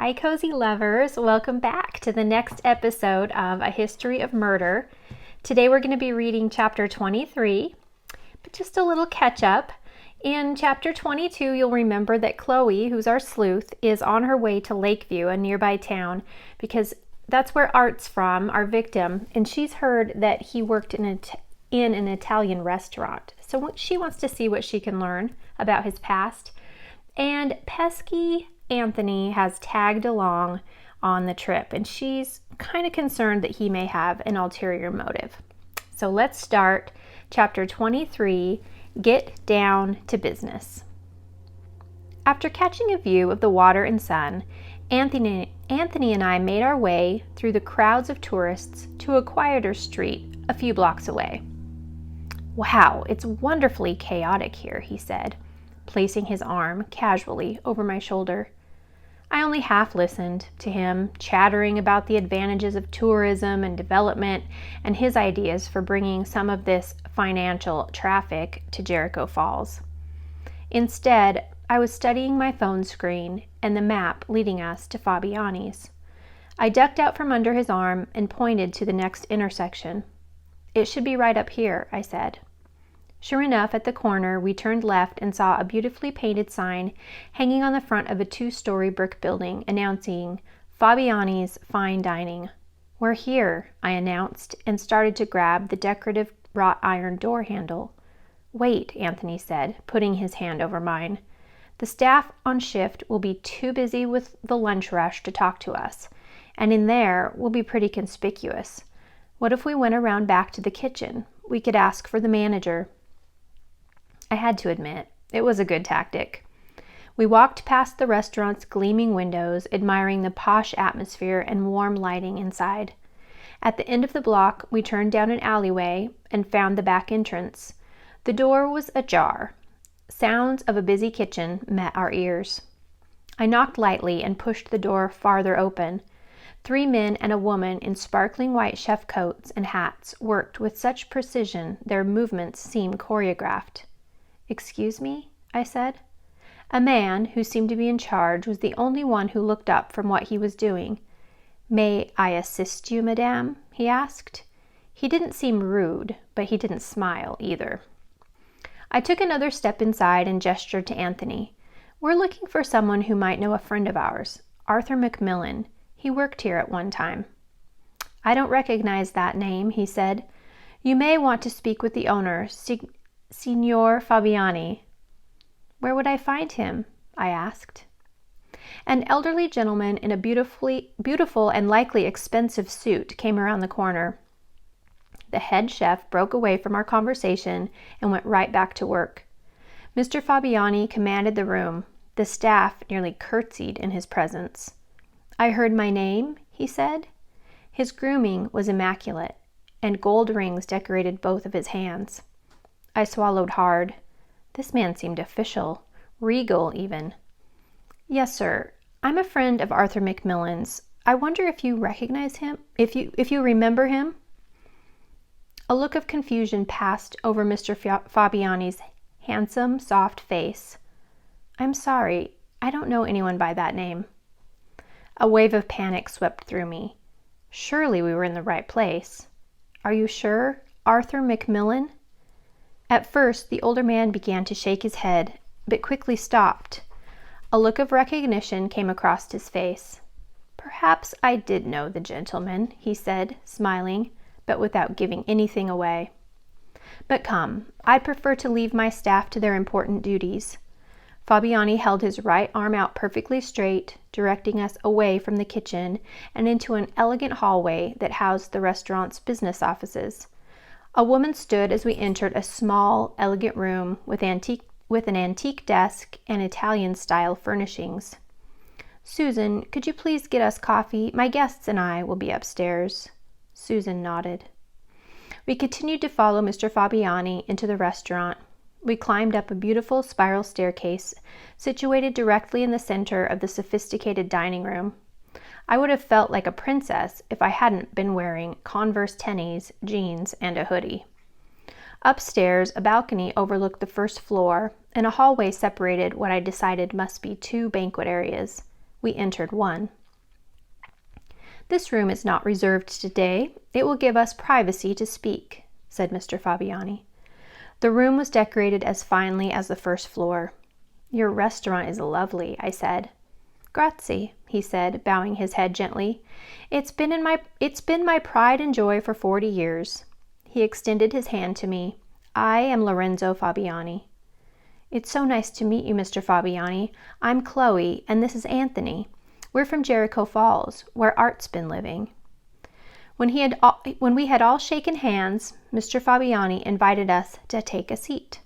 Hi, cozy lovers. Welcome back to the next episode of A History of Murder. Today we're going to be reading chapter 23, but just a little catch up. In chapter 22, you'll remember that Chloe, who's our sleuth, is on her way to Lakeview, a nearby town, because that's where Art's from, our victim, and she's heard that he worked in an Italian restaurant. So she wants to see what she can learn about his past. And pesky Anthony has tagged along on the trip, and she's kind of concerned that he may have an ulterior motive. So let's start chapter 23, Get Down to Business. After catching a view of the water and sun, Anthony and I made our way through the crowds of tourists to a quieter street a few blocks away. "Wow, it's wonderfully chaotic here," he said, placing his arm casually over my shoulder. I only half listened to him, chattering about the advantages of tourism and development and his ideas for bringing some of this financial traffic to Jericho Falls. Instead, I was studying my phone screen and the map leading us to Fabiani's. I ducked out from under his arm and pointed to the next intersection. "It should be right up here," I said. Sure enough, at the corner, we turned left and saw a beautifully painted sign hanging on the front of a 2-story brick building announcing Fabiani's Fine Dining. "We're here," I announced, and started to grab the decorative wrought iron door handle. "Wait," Anthony said, putting his hand over mine. "The staff on shift will be too busy with the lunch rush to talk to us, and in there we'll be pretty conspicuous. What if we went around back to the kitchen? We could ask for the manager." I had to admit, it was a good tactic. We walked past the restaurant's gleaming windows, admiring the posh atmosphere and warm lighting inside. At the end of the block, we turned down an alleyway and found the back entrance. The door was ajar. Sounds of a busy kitchen met our ears. I knocked lightly and pushed the door farther open. 3 men and a woman in sparkling white chef coats and hats worked with such precision their movements seemed choreographed. "Excuse me?" I said. A man, who seemed to be in charge, was the only one who looked up from what he was doing. "May I assist you, madame?" he asked. He didn't seem rude, but he didn't smile either. I took another step inside and gestured to Anthony. "We're looking for someone who might know a friend of ours, Arthur McMillan. He worked here at one time." "I don't recognize that name," he said. "You may want to speak with the owner, Signor Fabiani." "Where would I find him?" I asked. An elderly gentleman in a beautiful and likely expensive suit came around the corner. The head chef broke away from our conversation and went right back to work. Mr. Fabiani commanded the room. The staff nearly curtsied in his presence. "I heard my name," he said. His grooming was immaculate, and gold rings decorated both of his hands. I swallowed hard. This man seemed official, regal even. "Yes, sir. I'm a friend of Arthur McMillan's. I wonder if you recognize him? If you remember him?" A look of confusion passed over Mr. Fabiani's handsome, soft face. "I'm sorry. I don't know anyone by that name." A wave of panic swept through me. Surely we were in the right place. "Are you sure? Arthur McMillan?" At first, the older man began to shake his head, but quickly stopped. A look of recognition came across his face. "Perhaps I did know the gentleman," he said, smiling, but without giving anything away. "But come, I'd prefer to leave my staff to their important duties." Fabiani held his right arm out perfectly straight, directing us away from the kitchen and into an elegant hallway that housed the restaurant's business offices. A woman stood as we entered a small, elegant room with an antique desk and Italian-style furnishings. "Susan, could you please get us coffee? My guests and I will be upstairs." Susan nodded. We continued to follow Mr. Fabiani into the restaurant. We climbed up a beautiful spiral staircase situated directly in the center of the sophisticated dining room. I would have felt like a princess if I hadn't been wearing Converse tennies, jeans, and a hoodie. Upstairs, a balcony overlooked the first floor, and a hallway separated what I decided must be 2 banquet areas. We entered one. "This room is not reserved today. It will give us privacy to speak," said Mr. Fabiani. The room was decorated as finely as the first floor. "Your restaurant is lovely," I said. "Grazie," he said, bowing his head gently. It's been my pride and joy for 40 years. He extended his hand to me. "I am Lorenzo Fabiani." "It's so nice to meet you, Mr. Fabiani. I'm Chloe, and this is Anthony. We're from Jericho Falls, where Art's been living." When we had all shaken hands, Mr. Fabiani invited us to take a seat.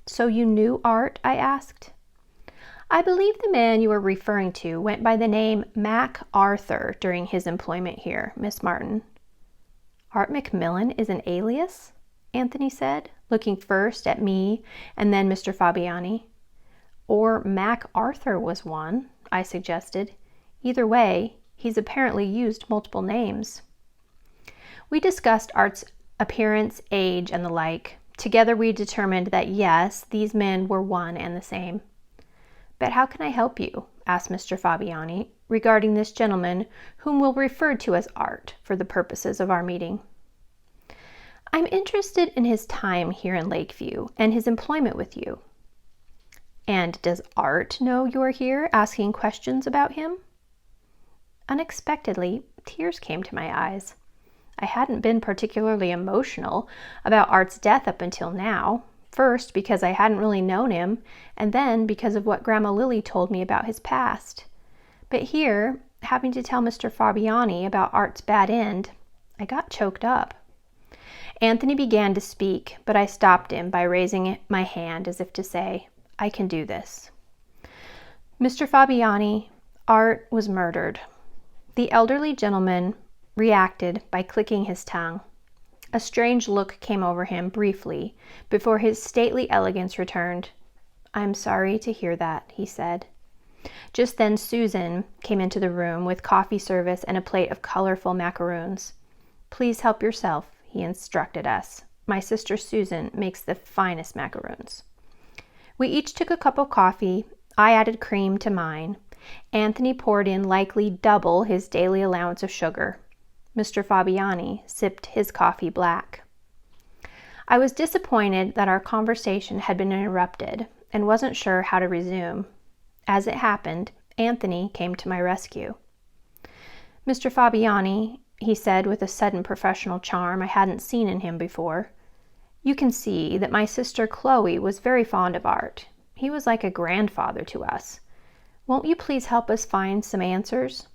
"So you knew Art?" I asked. "I believe the man you are referring to went by the name Mac Arthur during his employment here, Miss Martin." "Art McMillan is an alias?" Anthony said, looking first at me and then Mr. Fabiani. "Or Mac Arthur was one," I suggested. "Either way, he's apparently used multiple names." We discussed Art's appearance, age, and the like. Together we determined that yes, these men were one and the same. "But how can I help you?" asked Mr. Fabiani, regarding this gentleman whom we'll refer to as Art for the purposes of our meeting. "I'm interested in his time here in Lakeview and his employment with you." "And does Art know you're here asking questions about him?" Unexpectedly, tears came to my eyes. I hadn't been particularly emotional about Art's death up until now, first because I hadn't really known him, and then because of what Grandma Lily told me about his past. But here, having to tell Mr. Fabiani about Art's bad end, I got choked up. Anthony began to speak, but I stopped him by raising my hand as if to say, "I can do this." "Mr. Fabiani, Art was murdered." The elderly gentleman reacted by clicking his tongue. A strange look came over him briefly before his stately elegance returned. "I'm sorry to hear that," he said. Just then Susan came into the room with coffee service and a plate of colorful macaroons. "Please help yourself," he instructed us. "My sister Susan makes the finest macaroons." We each took a cup of coffee. I added cream to mine. Anthony poured in likely double his daily allowance of sugar. Mr. Fabiani sipped his coffee black. I was disappointed that our conversation had been interrupted and wasn't sure how to resume. As it happened, Anthony came to my rescue. "Mr. Fabiani," he said with a sudden professional charm I hadn't seen in him before, "you can see that my sister Chloe was very fond of Art. He was like a grandfather to us. Won't you please help us find some answers?"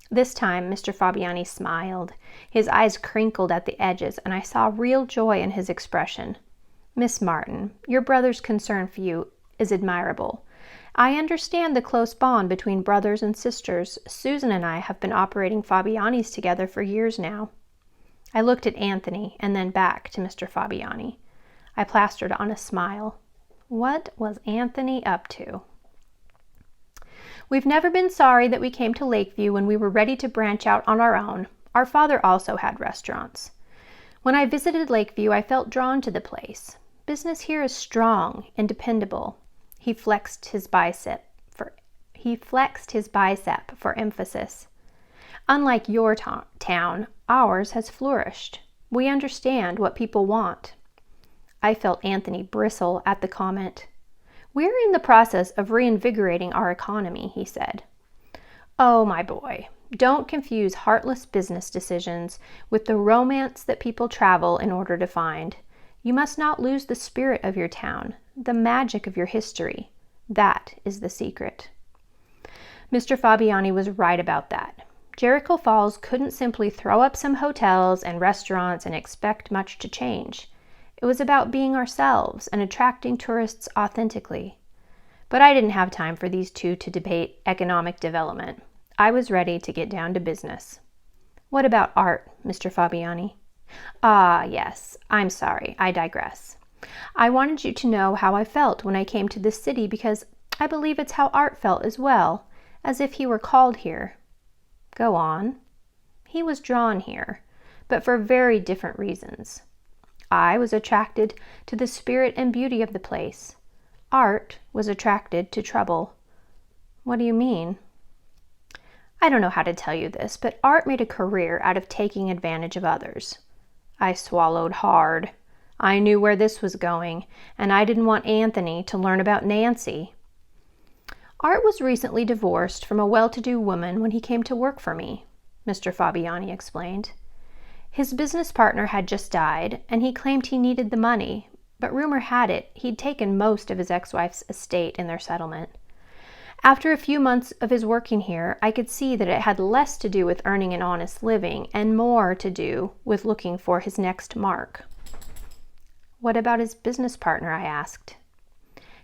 This time Mr. Fabiani smiled. His eyes crinkled at the edges, and I saw real joy in his expression. "Miss Martin, your brother's concern for you is admirable. I understand the close bond between brothers and sisters. Susan and I have been operating Fabiani's together for years now." I looked at Anthony and then back to Mr. Fabiani. I plastered on a smile. What was Anthony up to? "We've never been sorry that we came to Lakeview when we were ready to branch out on our own. Our father also had restaurants. When I visited Lakeview, I felt drawn to the place. Business here is strong and dependable." He flexed his bicep for emphasis. "Unlike your town, ours has flourished. We understand what people want." I felt Anthony bristle at the comment. "We're in the process of reinvigorating our economy," he said. "Oh, my boy, don't confuse heartless business decisions with the romance that people travel in order to find. You must not lose the spirit of your town, the magic of your history. That is the secret." Mr. Fabiani was right about that. Jericho Falls couldn't simply throw up some hotels and restaurants and expect much to change. It was about being ourselves and attracting tourists authentically. But I didn't have time for these two to debate economic development. I was ready to get down to business. "What about Art, Mr. Fabiani?" "Ah, yes. I'm sorry. I digress. I wanted you to know how I felt when I came to this city because I believe it's how Art felt as well, as if he were called here." "Go on." "He was drawn here, but for very different reasons. I was attracted to the spirit and beauty of the place. Art was attracted to trouble." "What do you mean?" I don't know how to tell you this, but Art made a career out of taking advantage of others. I swallowed hard. I knew where this was going, and I didn't want Anthony to learn about Nancy. Art was recently divorced from a well-to-do woman when he came to work for me, Mr. Fabiani explained. His business partner had just died, and he claimed he needed the money, but rumor had it he'd taken most of his ex-wife's estate in their settlement. After a few months of his working here, I could see that it had less to do with earning an honest living and more to do with looking for his next mark. What about his business partner? I asked.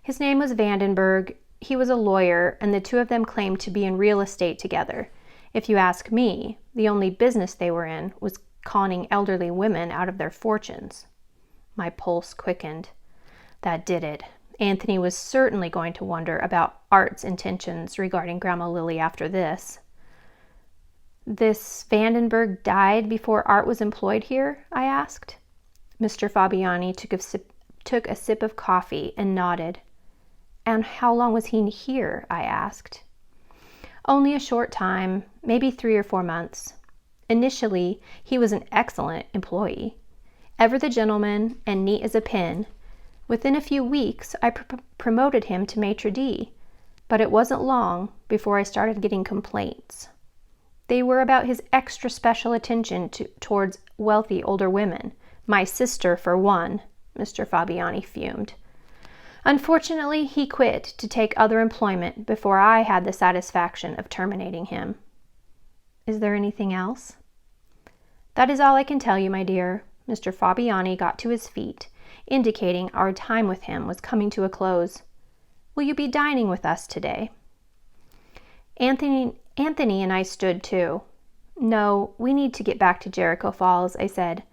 His name was Vandenberg. He was a lawyer, and the two of them claimed to be in real estate together. If you ask me, the only business they were in was conning elderly women out of their fortunes. My pulse quickened. That did it. Anthony was certainly going to wonder about Art's intentions regarding Grandma Lily after this. This Vandenberg died before Art was employed here? I asked. Mr. Fabiani took a sip of coffee and nodded. And how long was he here? I asked. Only a short time, maybe 3 or 4 months. Initially, he was an excellent employee, ever the gentleman and neat as a pin. Within a few weeks, I promoted him to maitre d', but it wasn't long before I started getting complaints. They were about his extra special attention towards wealthy older women. My sister, for one, Mr. Fabiani fumed. Unfortunately, he quit to take other employment before I had the satisfaction of terminating him. Is there anything else? That is all I can tell you, my dear. Mr. Fabiani got to his feet, indicating our time with him was coming to a close. Will you be dining with us today? Anthony and I stood too. No, we need to get back to Jericho Falls, I said.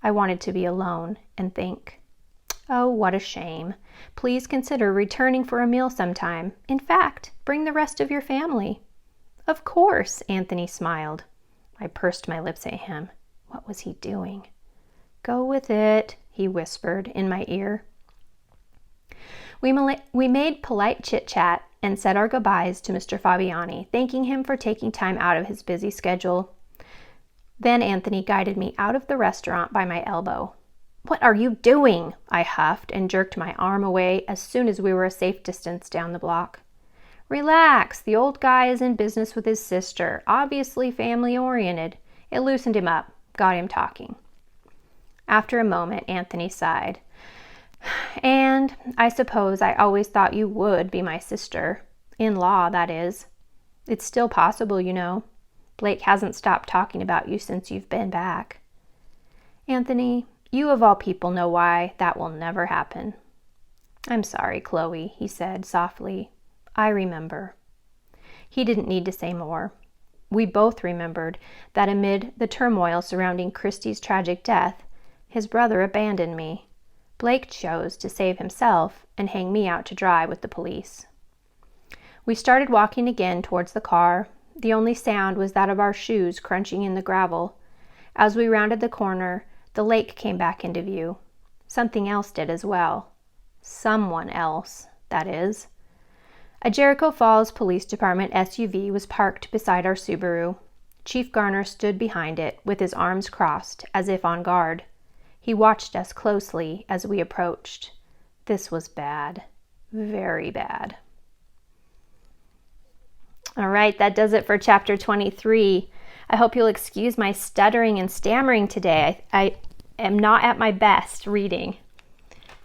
I wanted to be alone and think. Oh, what a shame. Please consider returning for a meal sometime. In fact, bring the rest of your family. Of course, Anthony smiled. I pursed my lips at him. What was he doing? Go with it, he whispered in my ear. We made polite chit-chat and said our goodbyes to Mr. Fabiani, thanking him for taking time out of his busy schedule. Then Anthony guided me out of the restaurant by my elbow. What are you doing? I huffed and jerked my arm away as soon as we were a safe distance down the block. Relax, the old guy is in business with his sister, obviously family-oriented. It loosened him up, got him talking. After a moment, Anthony sighed. And I suppose I always thought you would be my sister. In law, that is. It's still possible, you know. Blake hasn't stopped talking about you since you've been back. Anthony, you of all people know why that will never happen. I'm sorry, Chloe, he said softly. I remember. He didn't need to say more. We both remembered that amid the turmoil surrounding Christy's tragic death, his brother abandoned me. Blake chose to save himself and hang me out to dry with the police. We started walking again towards the car. The only sound was that of our shoes crunching in the gravel. As we rounded the corner, the lake came back into view. Something else did as well. Someone else, that is. A Jericho Falls Police Department SUV was parked beside our Subaru. Chief Garner stood behind it with his arms crossed as if on guard. He watched us closely as we approached. This was bad. Very bad. All right, that does it for chapter 23. I hope you'll excuse my stuttering and stammering today. I am not at my best reading.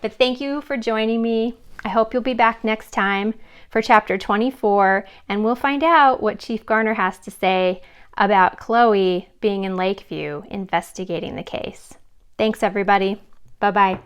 But thank you for joining me. I hope you'll be back next time for chapter 24, and we'll find out what Chief Garner has to say about Chloe being in Lakeview investigating the case. Thanks, everybody. Bye-bye.